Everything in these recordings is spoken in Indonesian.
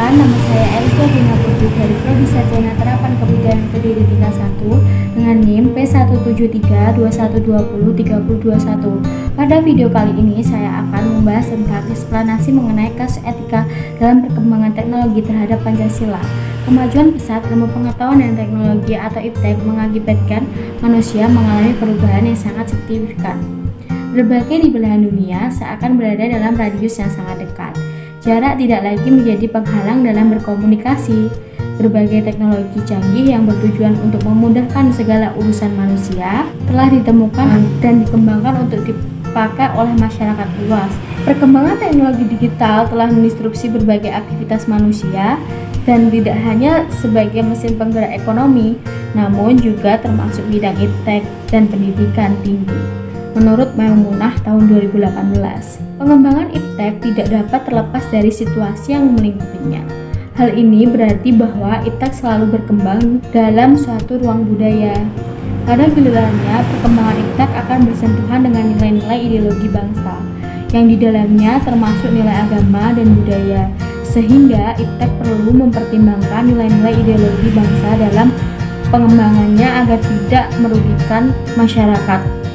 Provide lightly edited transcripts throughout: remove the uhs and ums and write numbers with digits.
Perkenalkan, nama saya Elisa Dina Putri dari Prodi Sarjana Terapan Kebudayaan Kediri tingkat 1 dengan NIM P17321203021. Pada video kali ini saya akan membahas tentang eksplanasi mengenai kasus etika dalam perkembangan teknologi terhadap Pancasila. Kemajuan pesat ilmu pengetahuan dan teknologi atau iptek mengakibatkan manusia mengalami perubahan yang sangat signifikan. Berbagai di belahan dunia seakan berada dalam radius yang sangat dekat. Jarak tidak lagi menjadi penghalang dalam berkomunikasi. Berbagai teknologi canggih yang bertujuan untuk memudahkan segala urusan manusia telah ditemukan dan dikembangkan untuk dipakai oleh masyarakat luas. Perkembangan teknologi digital telah menginstruksi berbagai aktivitas manusia dan tidak hanya sebagai mesin penggerak ekonomi, namun juga termasuk bidang iptek dan pendidikan tinggi. Menurut Maimunah tahun 2018, pengembangan iptek tidak dapat terlepas dari situasi yang melingkupinya. Hal ini berarti bahwa iptek selalu berkembang dalam suatu ruang budaya. Pada gilirannya, perkembangan iptek akan bersentuhan dengan nilai-nilai ideologi bangsa, yang di dalamnya termasuk nilai agama dan budaya, sehingga iptek perlu mempertimbangkan nilai-nilai ideologi bangsa dalam pengembangannya agar tidak merugikan masyarakat.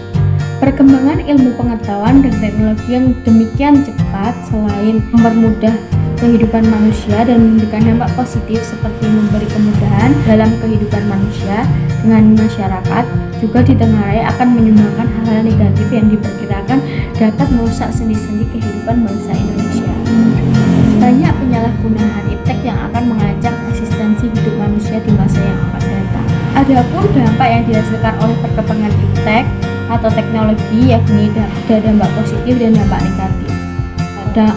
Perkembangan ilmu pengetahuan dan teknologi yang demikian cepat selain mempermudah kehidupan manusia dan memberikan dampak positif seperti memberi kemudahan dalam kehidupan manusia dengan masyarakat, juga ditengarai akan menyumbangkan hal-hal negatif yang diperkirakan dapat merusak sendi-sendi kehidupan bangsa Indonesia. Banyak penyalahgunaan iptek yang akan mengancam eksistensi hidup manusia di masa yang akan datang. Adapun dampak yang dihasilkan oleh perkembangan iptek atau teknologi yakni ada dampak positif dan dampak negatif.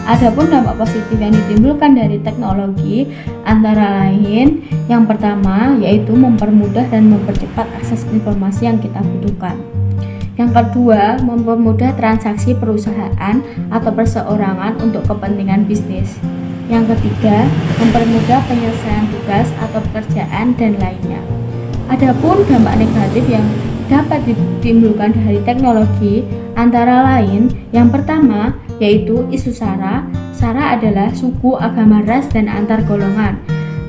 Adapun dampak positif yang ditimbulkan dari teknologi antara lain yang pertama yaitu mempermudah dan mempercepat akses informasi yang kita butuhkan. Yang kedua, mempermudah transaksi perusahaan atau perseorangan untuk kepentingan bisnis. Yang ketiga, mempermudah penyelesaian tugas atau pekerjaan dan lainnya. Adapun dampak negatif yang dapat ditimbulkan dari teknologi antara lain yang pertama yaitu isu SARA. SARA adalah suku, agama, ras, dan antar golongan.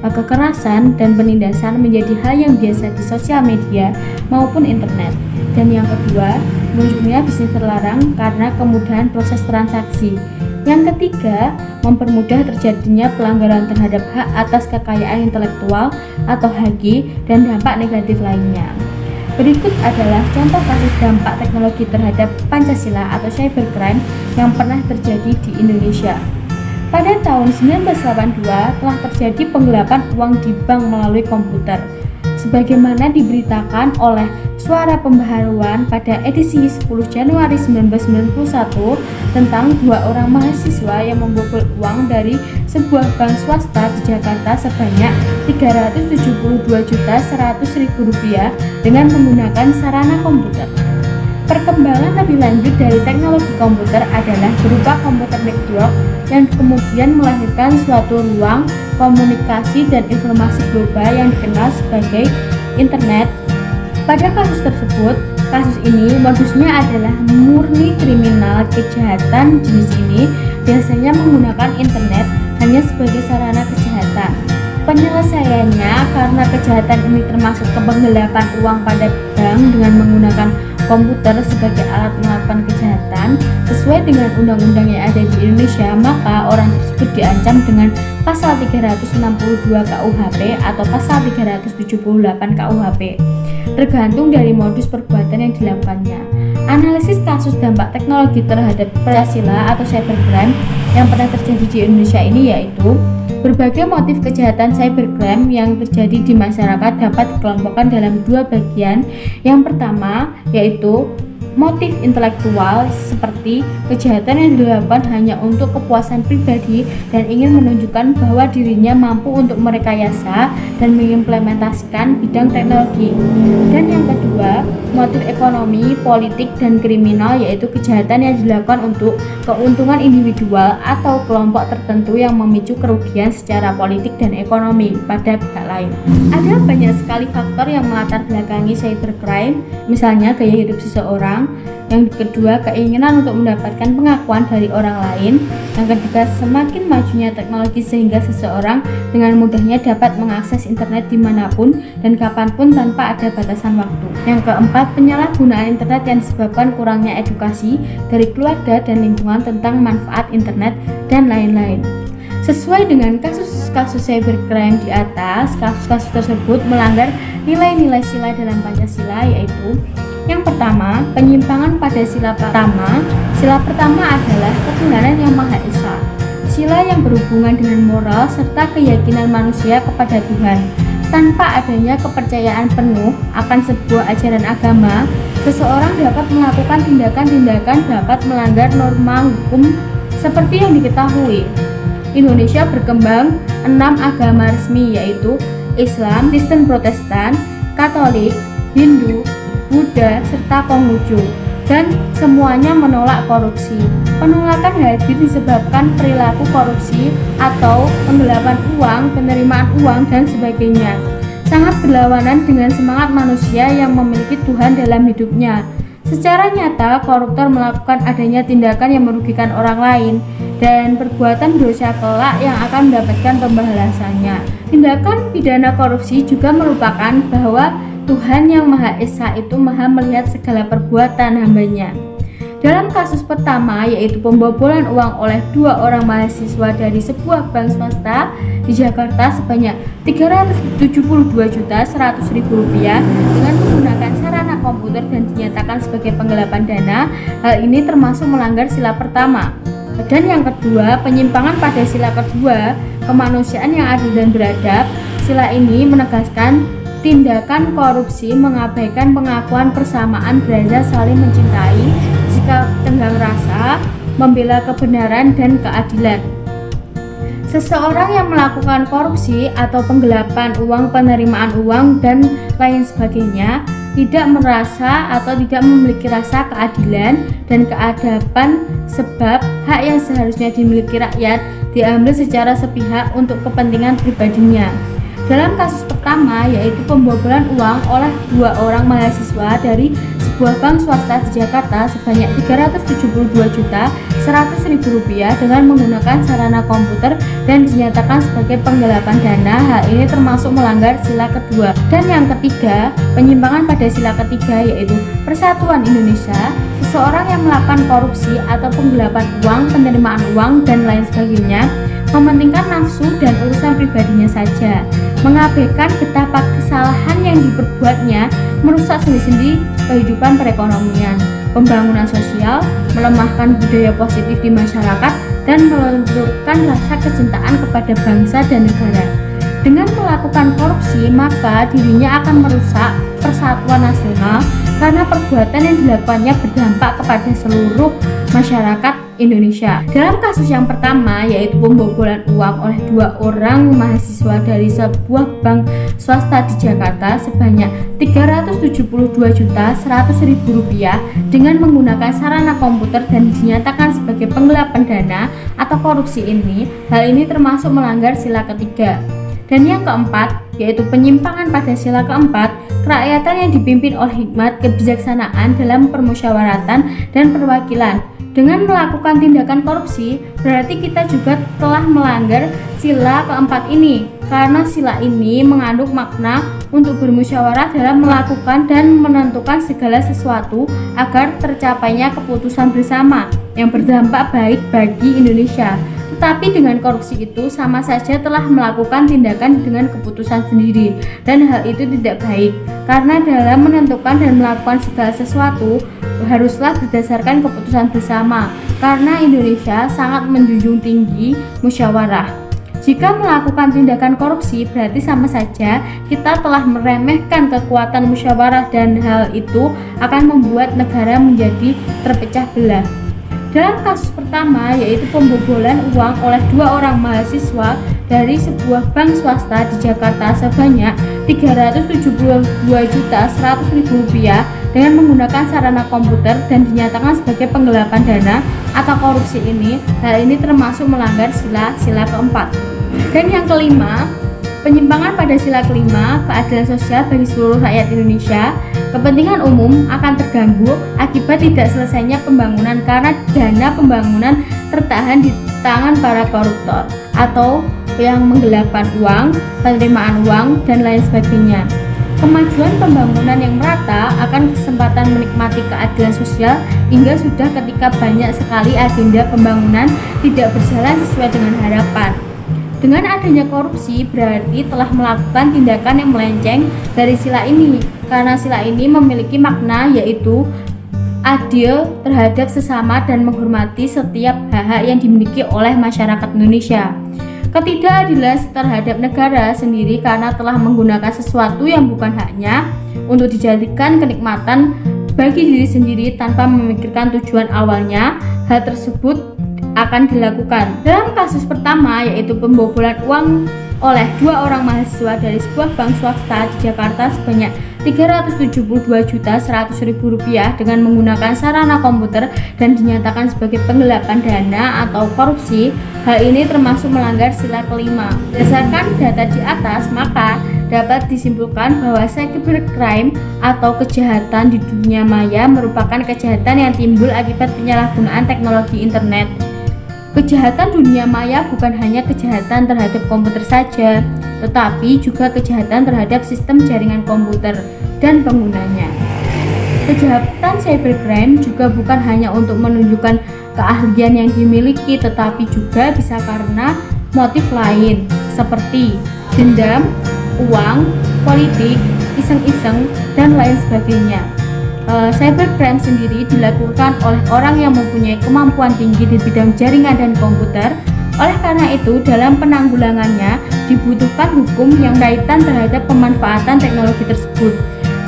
Kekerasan dan penindasan menjadi hal yang biasa di sosial media maupun internet. Dan yang kedua, munculnya bisnis terlarang karena kemudahan proses transaksi. Yang ketiga, mempermudah terjadinya pelanggaran terhadap hak atas kekayaan intelektual atau HAKI dan dampak negatif lainnya. Berikut adalah contoh kasus dampak teknologi terhadap Pancasila atau cybercrime yang pernah terjadi di Indonesia. Pada tahun 1982 telah terjadi penggelapan uang di bank melalui komputer. Sebagaimana diberitakan oleh Suara Pembaharuan pada edisi 10 Januari 1991 tentang 2 orang mahasiswa yang membobol uang dari sebuah bank swasta di Jakarta sebanyak Rp372.100.000 dengan menggunakan sarana komputer. Perkembangan lebih lanjut dari teknologi komputer adalah berupa komputer network yang kemudian melahirkan suatu ruang komunikasi dan informasi global yang dikenal sebagai internet. Pada kasus tersebut, kasus ini modusnya adalah murni kriminal. Kejahatan jenis ini biasanya menggunakan internet hanya sebagai sarana kejahatan. Penyelesaiannya karena kejahatan ini termasuk penggelapan uang pada bank dengan menggunakan komputer sebagai alat melakukan kejahatan sesuai dengan undang-undang yang ada di Indonesia, maka orang tersebut diancam dengan pasal 362 KUHP atau pasal 378 KUHP tergantung dari modus perbuatan yang dilakukannya. Analisis kasus dampak teknologi terhadap Pancasila atau cybercrime yang pernah terjadi di Indonesia ini yaitu berbagai motif kejahatan cybercrime yang terjadi di masyarakat dapat dikelompokkan dalam 2 bagian. Yang pertama yaitu motif intelektual, seperti kejahatan yang dilakukan hanya untuk kepuasan pribadi dan ingin menunjukkan bahwa dirinya mampu untuk merekayasa dan mengimplementasikan bidang teknologi. Dan yang kedua, bermotif ekonomi, politik, dan kriminal, yaitu kejahatan yang dilakukan untuk keuntungan individual atau kelompok tertentu yang memicu kerugian secara politik dan ekonomi pada pihak lain. Ada banyak sekali faktor yang melatar belakangi cybercrime, misalnya gaya hidup seseorang. Yang kedua, keinginan untuk mendapatkan pengakuan dari orang lain. Yang ketiga, semakin majunya teknologi sehingga seseorang dengan mudahnya dapat mengakses internet dimanapun dan kapanpun tanpa ada batasan waktu. Yang keempat, penyalahgunaan internet yang disebabkan kurangnya edukasi dari keluarga dan lingkungan tentang manfaat internet dan lain-lain. Sesuai dengan kasus-kasus cybercrime di atas, kasus-kasus tersebut melanggar nilai-nilai sila dalam Pancasila, yaitu yang pertama, penyimpangan pada sila pertama. Sila pertama adalah kebenaran yang Maha Esa, sila yang berhubungan dengan moral serta keyakinan manusia kepada Tuhan. Tanpa adanya kepercayaan penuh akan sebuah ajaran agama, seseorang dapat melakukan tindakan-tindakan dapat melanggar norma hukum. Seperti yang diketahui, Indonesia berkembang 6 agama resmi, yaitu Islam, Kristen Protestan, Katolik, Hindu, Buddha, serta Konghucu, dan semuanya menolak korupsi. Penolakan hadir disebabkan perilaku korupsi atau penggelapan uang, penerimaan uang, dan sebagainya. Sangat berlawanan dengan semangat manusia yang memiliki Tuhan dalam hidupnya. Secara nyata, koruptor melakukan adanya tindakan yang merugikan orang lain dan perbuatan dosa kelak yang akan mendapatkan pembalasannya. Tindakan pidana korupsi juga merupakan bahwa Tuhan yang Maha Esa itu maha melihat segala perbuatan hambanya. Dalam kasus pertama, yaitu pembobolan uang oleh 2 orang mahasiswa dari sebuah bank swasta di Jakarta sebanyak Rp372.100.000 dengan menggunakan sarana komputer dan dinyatakan sebagai penggelapan dana, hal ini termasuk melanggar sila pertama. Dan yang kedua, penyimpangan pada sila kedua, kemanusiaan yang adil dan beradab. Sila ini menegaskan tindakan korupsi mengabaikan pengakuan persamaan derajat saling mencintai, sikap tenggang rasa, membela kebenaran dan keadilan. Seseorang yang melakukan korupsi atau penggelapan uang, penerimaan uang, dan lain sebagainya tidak merasa atau tidak memiliki rasa keadilan dan keadaban, sebab hak yang seharusnya dimiliki rakyat diambil secara sepihak untuk kepentingan pribadinya. Dalam kasus pertama, yaitu pembobolan uang oleh 2 orang mahasiswa dari sebuah bank swasta di Jakarta sebanyak Rp372.100.000 dengan menggunakan sarana komputer dan dinyatakan sebagai penggelapan dana, hal ini termasuk melanggar sila kedua. Dan yang ketiga, penyimpangan pada sila ketiga, yaitu Persatuan Indonesia. Seseorang yang melakukan korupsi atau penggelapan uang, penerimaan uang, dan lain sebagainya mementingkan nafsu dan urusan pribadinya saja, mengabaikan betapa kesalahan yang diperbuatnya merusak sendi-sendi kehidupan perekonomian, pembangunan sosial, melemahkan budaya positif di masyarakat, dan melunturkan rasa kecintaan kepada bangsa dan negara. Dengan melakukan korupsi, maka dirinya akan merusak persatuan nasional karena perbuatan yang dilakukannya berdampak kepada seluruh masyarakat Indonesia. Dalam kasus yang pertama, yaitu pembobolan uang oleh 2 orang mahasiswa dari sebuah bank swasta di Jakarta sebanyak Rp372.100.000 dengan menggunakan sarana komputer dan dinyatakan sebagai penggelapan dana atau korupsi ini, hal ini termasuk melanggar sila ketiga. Dan yang keempat, yaitu penyimpangan pada sila keempat, kerakyatan yang dipimpin oleh hikmat kebijaksanaan dalam permusyawaratan dan perwakilan. Dengan melakukan tindakan korupsi, berarti kita juga telah melanggar sila keempat ini, karena sila ini mengandung makna untuk bermusyawarah dalam melakukan dan menentukan segala sesuatu agar tercapainya keputusan bersama yang berdampak baik bagi Indonesia. Tetapi dengan korupsi itu sama saja telah melakukan tindakan dengan keputusan sendiri, dan hal itu tidak baik, karena dalam menentukan dan melakukan segala sesuatu haruslah berdasarkan keputusan bersama, karena Indonesia sangat menjunjung tinggi musyawarah. Jika melakukan tindakan korupsi, berarti sama saja kita telah meremehkan kekuatan musyawarah, dan hal itu akan membuat negara menjadi terpecah belah. Dalam kasus pertama, yaitu pembobolan uang oleh 2 orang mahasiswa dari sebuah bank swasta di Jakarta sebanyak Rp372.100.000 dengan menggunakan sarana komputer dan dinyatakan sebagai penggelapan dana atau korupsi ini, hal ini termasuk melanggar sila keempat. Dan yang kelima, penyimpangan pada sila kelima, keadilan sosial bagi seluruh rakyat Indonesia, kepentingan umum akan terganggu akibat tidak selesainya pembangunan karena dana pembangunan tertahan di tangan para koruptor atau yang menggelapkan uang, penerimaan uang, dan lain sebagainya. Kemajuan pembangunan yang merata akan kesempatan menikmati keadilan sosial hingga sudah ketika banyak sekali agenda pembangunan tidak berjalan sesuai dengan harapan. Dengan adanya korupsi berarti telah melakukan tindakan yang melenceng dari sila ini, karena sila ini memiliki makna yaitu adil terhadap sesama dan menghormati setiap hak-hak yang dimiliki oleh masyarakat Indonesia. Ketidakadilan terhadap negara sendiri karena telah menggunakan sesuatu yang bukan haknya untuk dijadikan kenikmatan bagi diri sendiri tanpa memikirkan tujuan awalnya, hal tersebut akan dilakukan. Dalam kasus pertama, yaitu pembobolan uang oleh 2 orang mahasiswa dari sebuah bank swasta di Jakarta sebanyak Rp372.100.000 dengan menggunakan sarana komputer dan dinyatakan sebagai penggelapan dana atau korupsi, hal ini termasuk melanggar sila kelima. Berdasarkan data di atas, maka dapat disimpulkan bahwa cybercrime atau kejahatan di dunia maya merupakan kejahatan yang timbul akibat penyalahgunaan teknologi internet. Kejahatan dunia maya bukan hanya kejahatan terhadap komputer saja, tetapi juga kejahatan terhadap sistem jaringan komputer dan penggunanya. Kejahatan cybercrime juga bukan hanya untuk menunjukkan keahlian yang dimiliki, tetapi juga bisa karena motif lain seperti dendam, uang, politik, iseng-iseng, dan lain sebagainya. Cybercrime sendiri dilakukan oleh orang yang mempunyai kemampuan tinggi di bidang jaringan dan komputer. Oleh karena itu, dalam penanggulangannya dibutuhkan hukum yang kaitan terhadap pemanfaatan teknologi tersebut.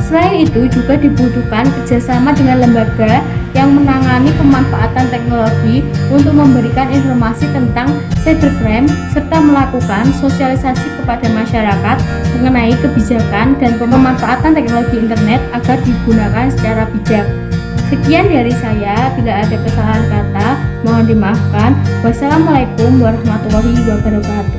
Selain itu, juga dibutuhkan kerjasama dengan lembaga yang menangani pemanfaatan teknologi untuk memberikan informasi tentang cybercrime serta melakukan sosialisasi kepada masyarakat mengenai kebijakan dan pemanfaatan teknologi internet agar digunakan secara bijak. Sekian dari saya, bila ada kesalahan kata mohon dimaafkan. Wassalamualaikum warahmatullahi wabarakatuh.